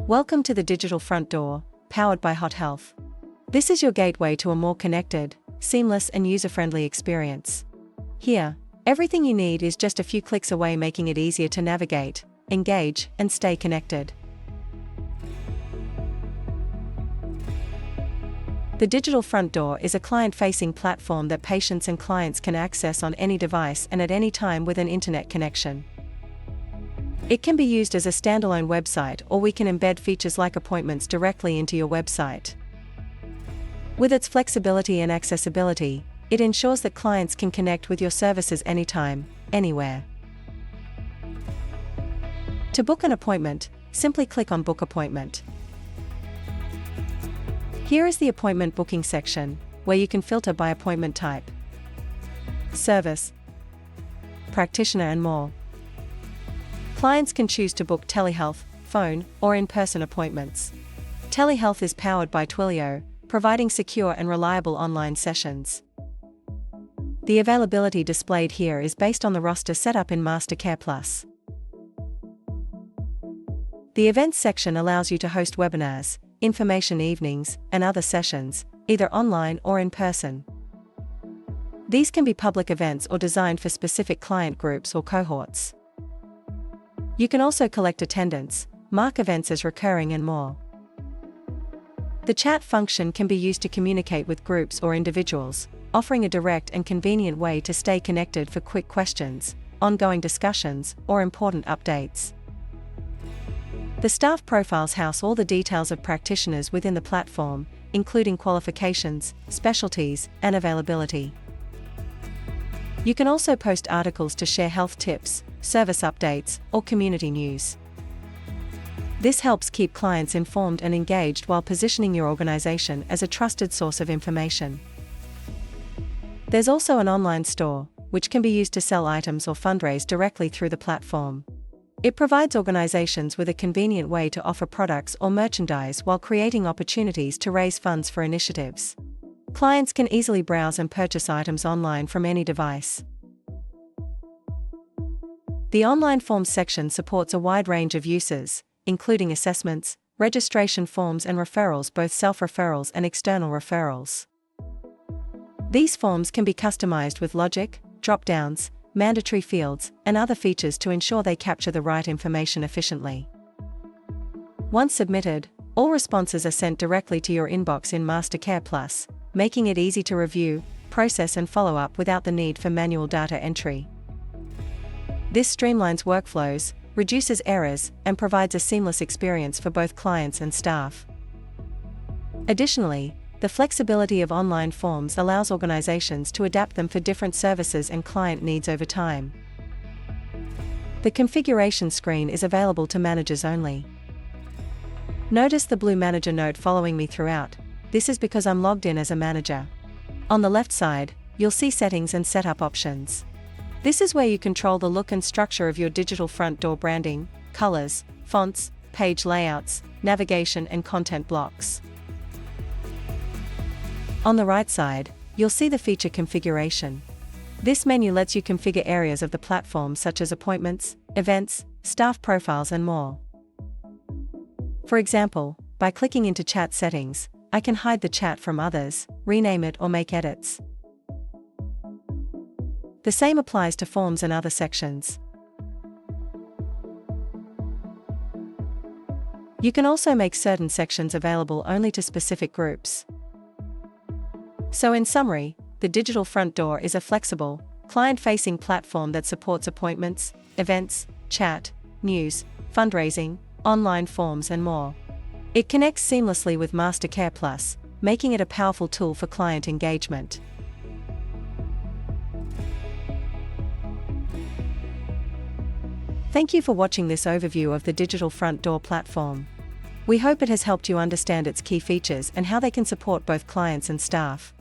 Welcome to the digital front door, powered by Hot Health. This is your gateway to a more connected, seamless and user-friendly experience. Here, everything you need is just a few clicks away, making it easier to navigate, engage, and stay connected. The digital front door is a client-facing platform that patients and clients can access on any device and at any time with an internet connection. It can be used as a standalone website, or we can embed features like appointments directly into your website. With its flexibility and accessibility, it ensures that clients can connect with your services anytime, anywhere. To book an appointment, simply click on Book Appointment. Here is the appointment booking section, where you can filter by appointment type, service, practitioner, and more. Clients can choose to book telehealth, phone, or in-person appointments. Telehealth is powered by Twilio, providing secure and reliable online sessions. The availability displayed here is based on the roster set up in MasterCare Plus. The events section allows you to host webinars, information evenings, and other sessions, either online or in person. These can be public events or designed for specific client groups or cohorts. You can also collect attendance, mark events as recurring, and more. The chat function can be used to communicate with groups or individuals, offering a direct and convenient way to stay connected for quick questions, ongoing discussions, or important updates. The staff profiles house all the details of practitioners within the platform, including qualifications, specialties, and availability. You can also post articles to share health tips, service updates, or community news. This helps keep clients informed and engaged while positioning your organization as a trusted source of information. There's also an online store, which can be used to sell items or fundraise directly through the platform. It provides organizations with a convenient way to offer products or merchandise while creating opportunities to raise funds for initiatives. Clients can easily browse and purchase items online from any device. The online forms section supports a wide range of uses, including assessments, registration forms, and referrals, both self-referrals and external referrals. These forms can be customized with logic, drop-downs, mandatory fields, and other features to ensure they capture the right information efficiently. Once submitted, all responses are sent directly to your inbox in MasterCare Plus, making it easy to review, process, and follow up without the need for manual data entry. This streamlines workflows, reduces errors, and provides a seamless experience for both clients and staff. Additionally, the flexibility of online forms allows organizations to adapt them for different services and client needs over time. The configuration screen is available to managers only. Notice the blue manager note following me throughout. This is because I'm logged in as a manager. On the left side, you'll see settings and setup options. This is where you control the look and structure of your digital front door branding, colors, fonts, page layouts, navigation, and content blocks. On the right side, you'll see the feature configuration. This menu lets you configure areas of the platform such as appointments, events, staff profiles, and more. For example, by clicking into chat settings, I can hide the chat from others, rename it, or make edits. The same applies to forms and other sections. You can also make certain sections available only to specific groups. So in summary, the digital front door is a flexible, client-facing platform that supports appointments, events, chat, news, fundraising, online forms, and more. It connects seamlessly with MasterCare Plus, making it a powerful tool for client engagement. Thank you for watching this overview of the digital front door platform. We hope it has helped you understand its key features and how they can support both clients and staff.